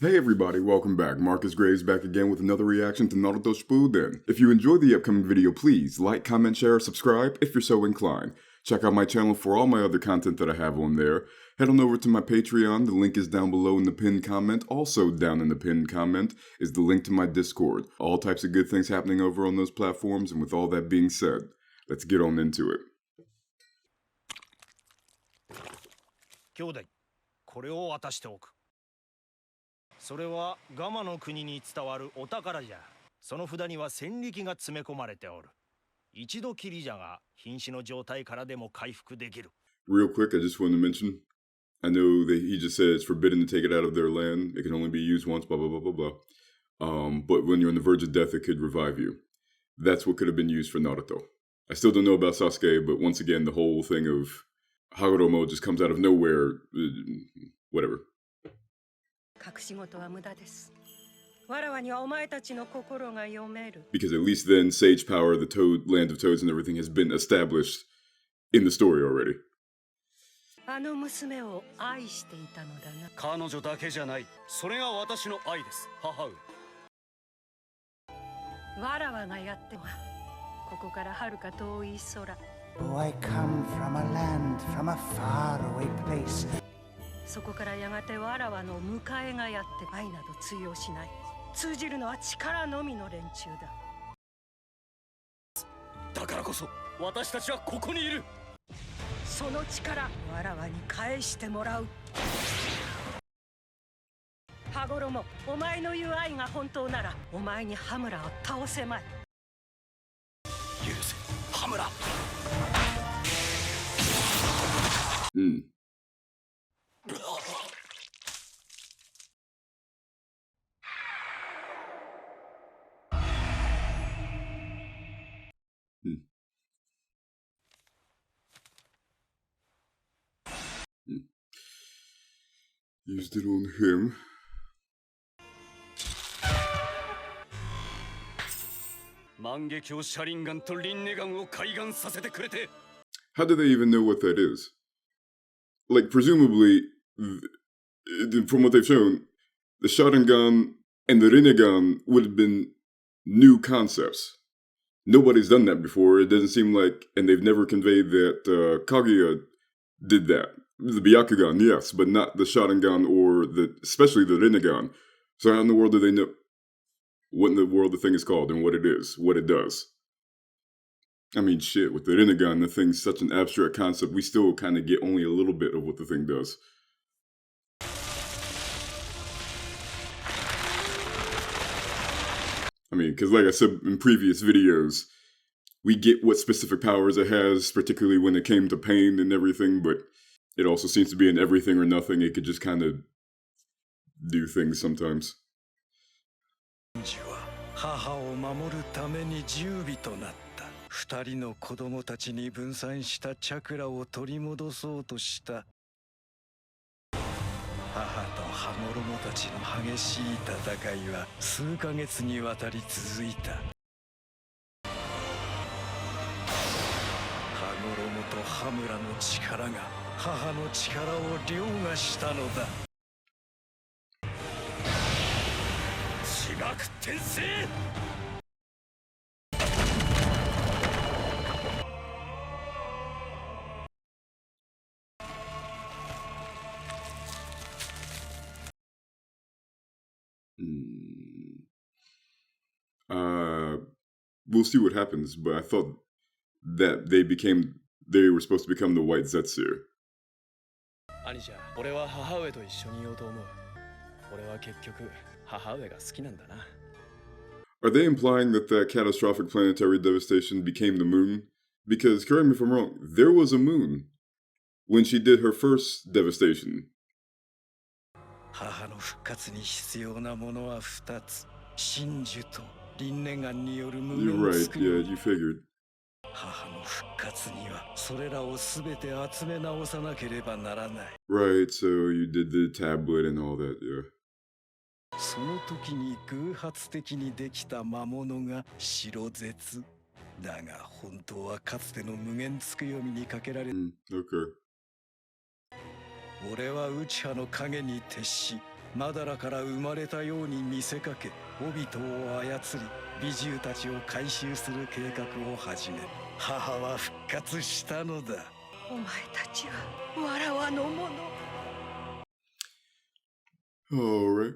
Hey everybody, welcome back. Markus Graves back again with another reaction to Naruto Shippuden. If you enjoyed the upcoming video, please like, comment, share, subscribe if you're so inclined. Check out my channel for all my other content that I have on there. Head on over to my Patreon, the link is down below in the pinned comment. Also down in the pinned comment is the link to my Discord. All types of good things happening over on those platforms, and with all that being said, let's get on into it. 兄弟、これを渡しておく。それはガマの国に伝わるお宝じゃ。その札には戦力が詰め込まれておる。一度きりじゃが、瀕死の状態からでも回復できる。Real quick, I just wanted to mention, I know that he just said it's forbidden to take it out of their land. It can only be used once, blah, blah, blah, blah, blah. But when you're on the verge of death, it could revive you. That's what could have been used for Naruto. I still don't know about Sasuke, but once again, the whole thing of Hagoromo just comes out of nowhere. Whatever. Because at least then, Sage Power, the Toad, Land of Toads, and everything has been established in the story already. あの娘を愛していたのだな。彼女だけじゃない。それが私の愛です、母上。わらわがやっては、ここから遥か遠い空。Oh, I come from a land, from a faraway place. そこからやがてわらわの迎えがやって愛など通用しない。通じるのは力のみの連中だ。だからこそ私たちはここにいる。その力、わらわに返してもらう。羽衣、お前の言う愛が本当なら、お前に羽村を倒せまい。許せ、羽村。Used it on him. How do they even know what that is? Like, presumably, from what they've shown, the Sharingan and the Rinnegan would have been new concepts. Nobody's done that before. It doesn't seem like, and they've never conveyed that Kaguya did that. The Byakugan, yes, but not the Sharingan or especially the Rinnegan. So how in the world do they know what in the world the thing is called and what it is, what it does? I mean, shit, with the Rinnegan, the thing's such an abstract concept, we still kind of get only a little bit of what the thing does. I mean, because like I said in previous videos, we get what specific powers it has, particularly when it came to pain and everything, but it also seems to be an everything or nothing. It could just kind of do things sometimes. 母を守るために十尾となった。二人の子供たちに分散したチャクラを取り戻そうとした。母と羽衣たちの激しい戦いは数ヶ月にわたり続いた。羽衣と羽村の力が母の力を凌駕したのだ。地学転生。We'll see what happens, but I thought that they were supposed to become the White Zetsu. 兄者、俺は母上と一緒にいようと思う。俺は結局母上が好きなんだな。Are they implying that catastrophic planetary devastation became the moon? Because, correct me if I'm wrong, there was a moon when she did her first devastation. 母の復活に必要なものは2つ。真珠とリンネガンによる無限 You're right, yeah, you figured. 母の復活にはそれらをすべて集め直さなければならない。Right, so you did the tablet and all that, yeah. その時に偶発的にできた魔物が白絶。だが本当はかつての無限つくよみにかけられ、Okay. 俺は内派の影に徹し、マダラから生まれたように見せかけ、オビトを操り美獣たちを回収する計画を始め、母は復活したのだ。お前たちはわらわのもの。 Alright.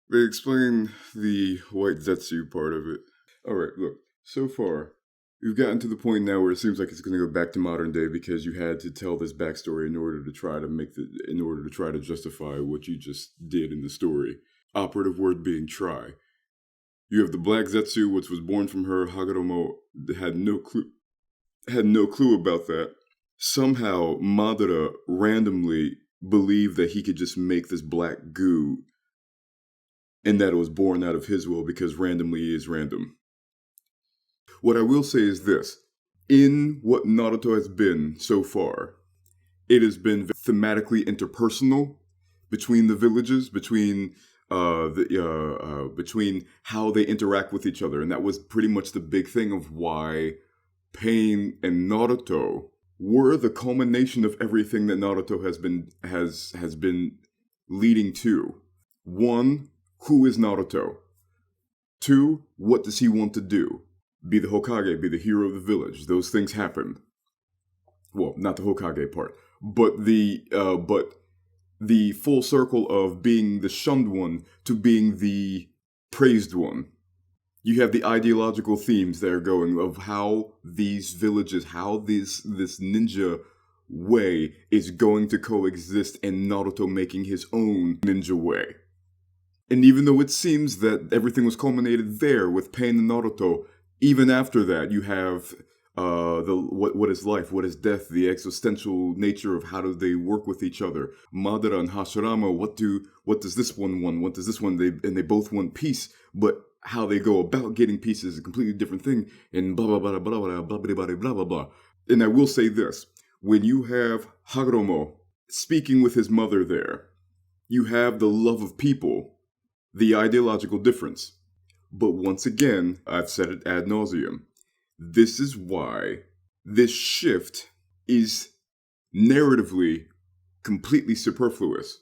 They explain the white Zetsu part of it. Alright, look, so far, we've gotten to the point now where it seems like it's going to go back to modern day because you had to tell this backstory in order to try to justify what you just did in the story. Operative word being try. You have the black Zetsu, which was born from her. Hagoromo had no clue about that. Somehow, Madara randomly believed that he could just make this black goo, and that it was born out of his will because randomly is random. What I will say is this. In what Naruto has been so far, it has been thematically interpersonal between the villages, between how they interact with each other. And that was pretty much the big thing of why Pain and Naruto were the culmination of everything that Naruto has been leading to. 1, who is Naruto? 2, what does he want to do? Be the Hokage, be the hero of the village. Those things happen. Well, not the Hokage part, but the full circle of being the shunned one to being the praised one. You have the ideological themes that are going of how these villages, how this ninja way is going to coexist, and Naruto making his own ninja way. And even though it seems that everything was culminated there with Pain and Naruto, even after that, you have what is life, what is death, the existential nature of how do they work with each other. Madara and Hashirama, what does this one want? What does this one? They both want peace, but how they go about getting peace is a completely different thing. And blah blah blah blah blah blah blah blah blah blah blah. And I will say this: when you have Hagoromo speaking with his mother there, you have the love of people, the ideological difference. But once again, I've said it ad nauseum. This is why this shift is narratively completely superfluous.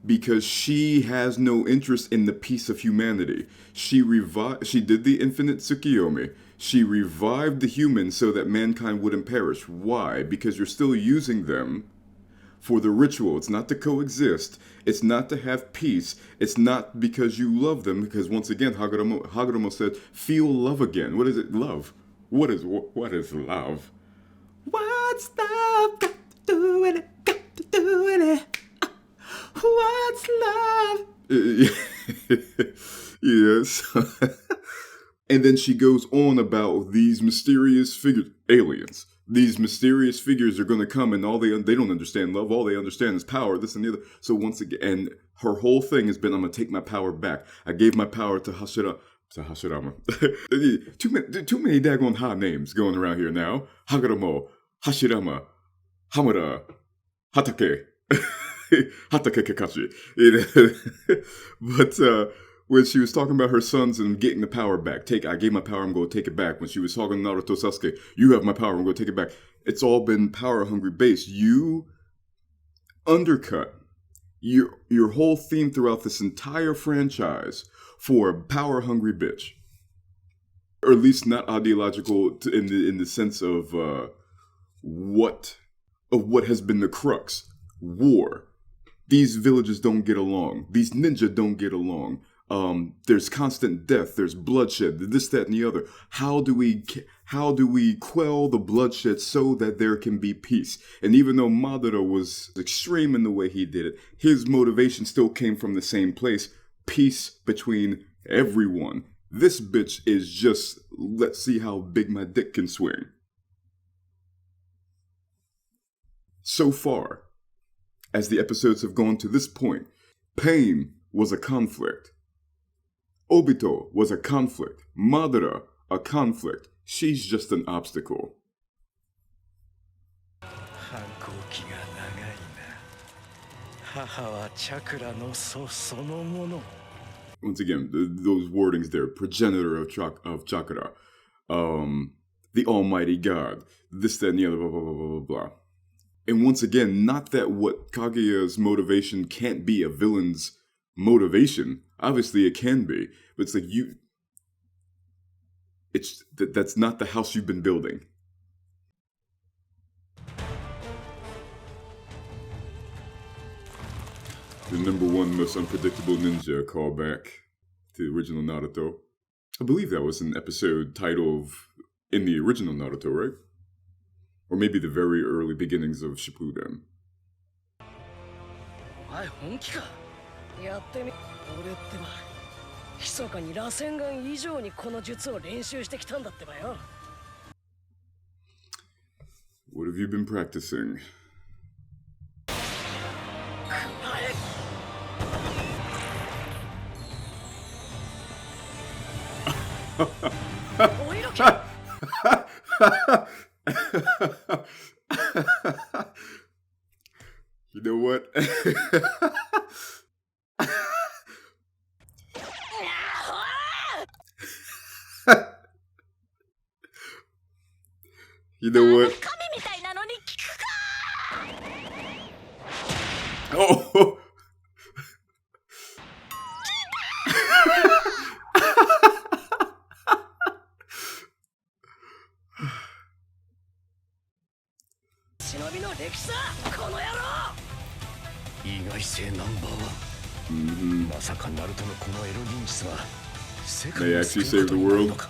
Because she has no interest in the peace of humanity. She did the infinite Tsukiyomi. She revived the humans so that mankind wouldn't perish. Why? Because you're still using them for the ritual. It's not to coexist. It's not to have peace. It's not because you love them. Because once again, Hagoromo said, feel love again. What is it? Love. What is love? What's love got to do with it? Got to do with it. What's love? Yes. And then she goes on about these mysterious figures, aliens. These mysterious figures are going to come, and they don't understand love. All they understand is power, this and the other. So once again, and her whole thing has been, I'm going to take my power back. I gave my power to Hashirama. Too many daggone hot names going around here now. Hagoromo, Hashirama, Hamura, Hatake. Hatake Kakashi. But when she was talking about her sons and getting the power back, I gave my power, I'm going to take it back. When she was talking to Naruto Sasuke, you have my power, I'm going to take it back. It's all been power-hungry based. You undercut your whole theme throughout this entire franchise for a power-hungry bitch. Or at least not ideological in the sense of what has been the crux. War. These villages don't get along. These ninja don't get along. There's constant death. There's bloodshed. This, that, and the other. How do we quell the bloodshed so that there can be peace? And even though Madara was extreme in the way he did it, his motivation still came from the same place. Peace between everyone. This bitch is just, let's see how big my dick can swing. So far, as the episodes have gone to this point, Pain was a conflict. Obito was a conflict. Madara, a conflict. She's just an obstacle. Once again, those wordings there, progenitor of chakra, the almighty god, this, that, and the other, blah, blah, blah, blah, blah, blah. And once again, not that what Kaguya's motivation can't be a villain's motivation. Obviously it can be. But it's like that's not the house you've been building. The number one most unpredictable ninja callback to the original Naruto. I believe that was an episode title in the original Naruto, right? Or maybe the very early beginnings of Shippuden. お前本気かやってみ俺ってば密かに螺旋岩以上にこの術を練習してきたんだってばよ What have you been practicing? お色気 You know what? You know what? 神みたいなのに聞くか Oh! They actually saved the world.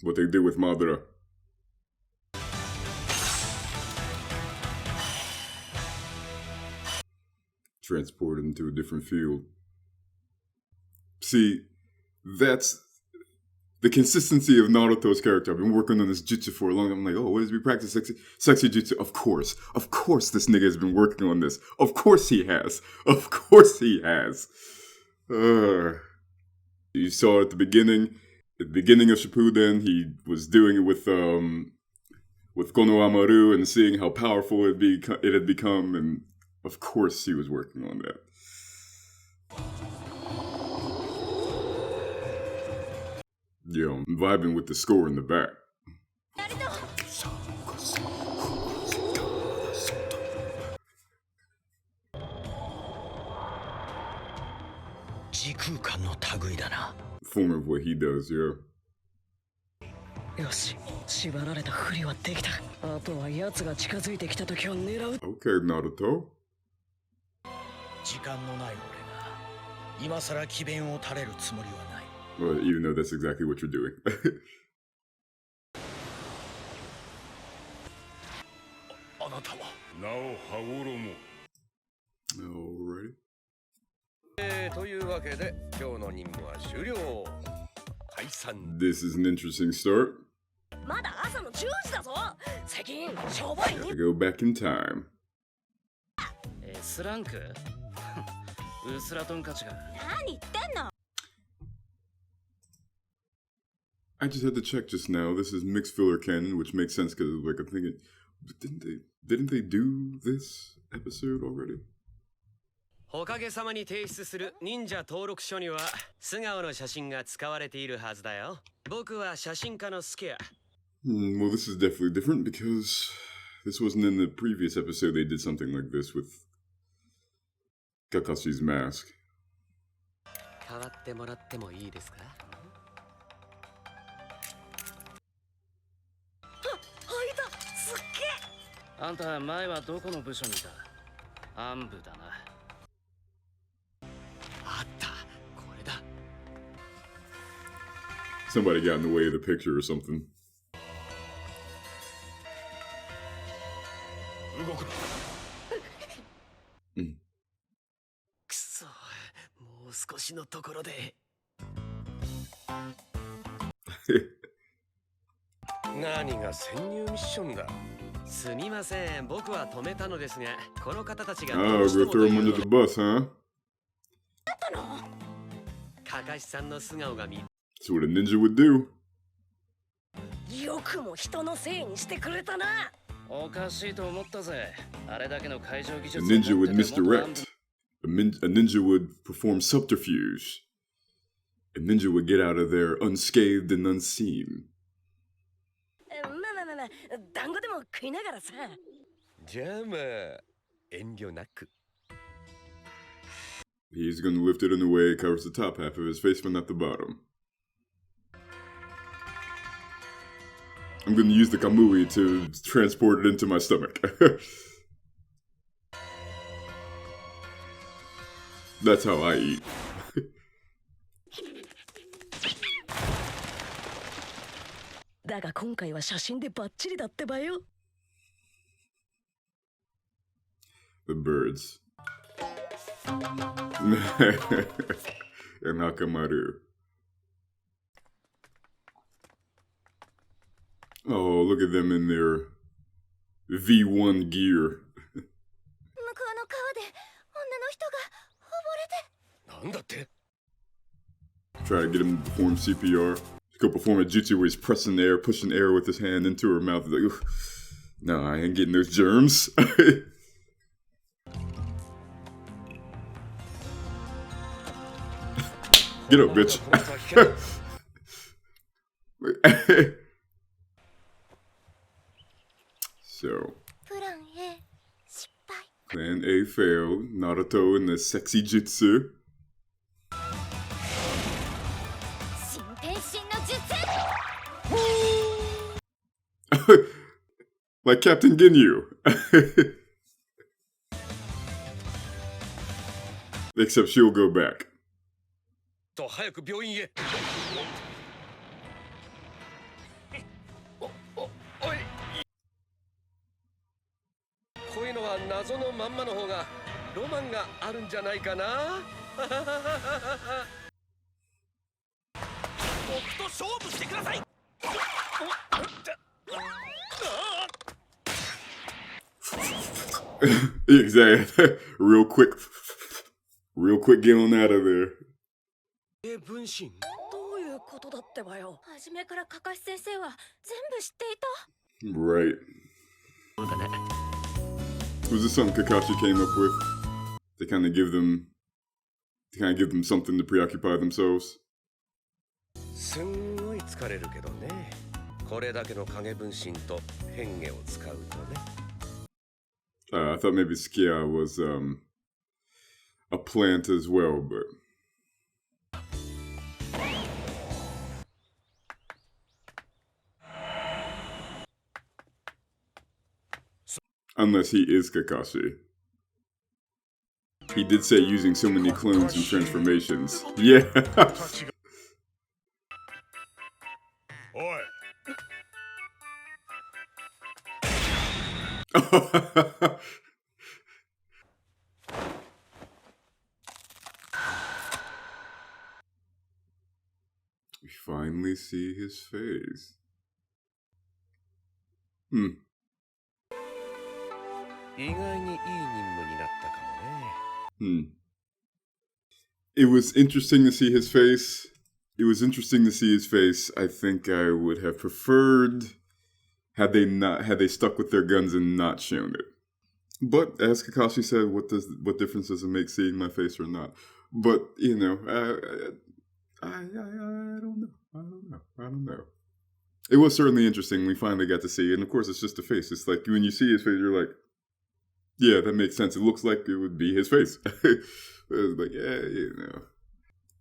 What they did with Madara. Transported into a different field. See, that's the consistency of Naruto's character. I've been working on this jutsu for a long time. I'm like, oh, what does he practice? Sexy jutsu. Of course this nigga has been working on this. Of course he has. Of course he has. You saw at the beginning of Shippuden, he was doing it with Konohamaru and seeing how powerful it had become, and of course he was working on that. Yo, I'm vibing with the score in the back. Form of what he does, yeah. よし縛られたふりはできたあとは奴が近づいてきた時を狙う Okay, Naruto. 時間のない俺が今さら詭弁を垂れるつもりはない Well, even though that's exactly what you're doing. Alrighty. というわけで今日の任務は終了解散 This is an interesting start. まだ朝の10時だぞ最近しょぼい I go back in time. S ランクウスラトンカチが何言ってんの I just had to check just now. This is mixed filler canon, which makes sense because like I'm thinking, didn't they do this episode already? おかげさまに提出する忍者登録書には素顔の写真が使われているはずだよ。僕は写真家のスケア。Well, this is definitely different because this wasn't in the previous episode. They did something like this with Kakashi's mask. 変わってもらってもいいですか？あいたすっげえあんた前はどこの部署にいた暗部だな。あった、これだ。Somebody got in the way of the picture or something. 動くな。くそ、もう少しのところで。何が潜入ミッションだすみません、僕は止めたのですが、この方たちが Oh, go throw him under the bus, huh? かしさんの素顔が見 That's what a ninja would do. よくも人のせいにしてくれたな。おかしいと思ったぜ。あれだけの会場技 A 術 ninja を持 would っててもっと misdirect. A ninja would perform subterfuge. A ninja would get out of there unscathed and unseen. まあ、団子でも食いながらさ。じゃあまあ遠慮なく。 He's gonna lift it in a way it covers the top half of his face but not the bottom. I'm gonna use the kamui to transport it into my stomach. That's how I eat. だが今回は写真でバッチリだってばよ。The birds. And Hakamaru. Oh, look at them in their V1 gear. 向こうの川で女の人が溺れて。なんだって Try to get him to perform CPR. He could perform a jutsu where he's pressing air, pushing air with his hand into her mouth. Like, no, I ain't getting those germs. Get up, bitch. So, Plan A failed. Naruto and the sexy jutsu. Like Captain Ginyu. Except she'll go back. と早く病院へ。おい。こういうのは謎のまんまの方がロマンがあるんじゃないかな。僕と勝負してください。 Exactly. Real quick get on out of there. 分身 どういうことだってばよ。初めからカカシ先生は全部知っていた。 Right. Was this something Kakashi came up with? To kind of give them something to preoccupy themselves? すんごい疲れるけどね。これだけの影分身と変化を使うとね。I thought maybe Skia was a plant as well, but unless he is Kakashi. He did say using so many clones and transformations. Yeah. おい。 We finally see his face. 意外にいい任務になったかもね。 It was interesting to see his face. I think I would have preferred had they stuck with their guns and not shown it. But as Kakashi said, what difference does it make seeing my face or not? But you know, I don't know. It was certainly interesting. We finally got to see it, and of course, it's just a face. It's like when you see his face, you're like, yeah, that makes sense. It looks like it would be his face. It was like, yeah, you know.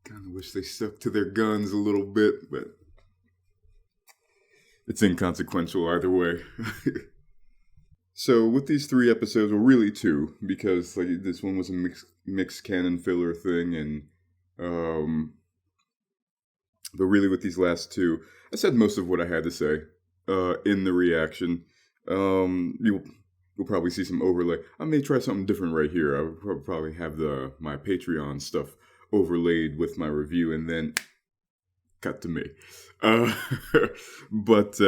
Kind of wish they stuck to their guns a little bit, but it's inconsequential either way. So with these 3 episodes, well, really 2, because like this one was a mixed canon filler thing, and but really with these last 2, I said most of what I had to say in the reaction. You'll probably see some overlay. I may try something different right here. I'll probably have my Patreon stuff overlaid with my review and then cut to me. But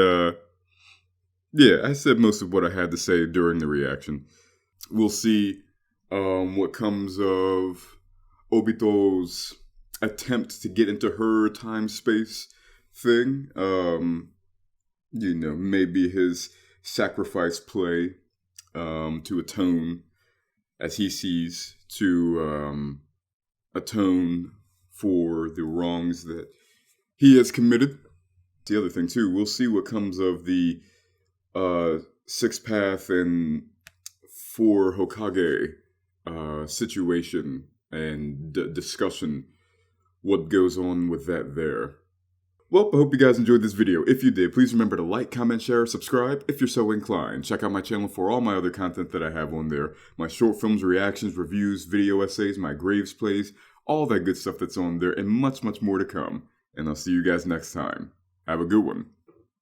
yeah, I said most of what I had to say during the reaction. We'll see what comes of Obito's attempt to get into her time-space thing. You know, maybe his sacrifice play to atone, as he sees, to atone for the wrongs that he has committed. The other thing, too, we'll see what comes of the Six Path and Four Hokage situation and discussion, what goes on with that there. Well, I hope you guys enjoyed this video. If you did, please remember to like, comment, share, subscribe if you're so inclined. Check out my channel for all my other content that I have on there. My short films, reactions, reviews, video essays, my Graves plays, all that good stuff that's on there, and much, much more to come. And I'll see you guys next time. Have a good one.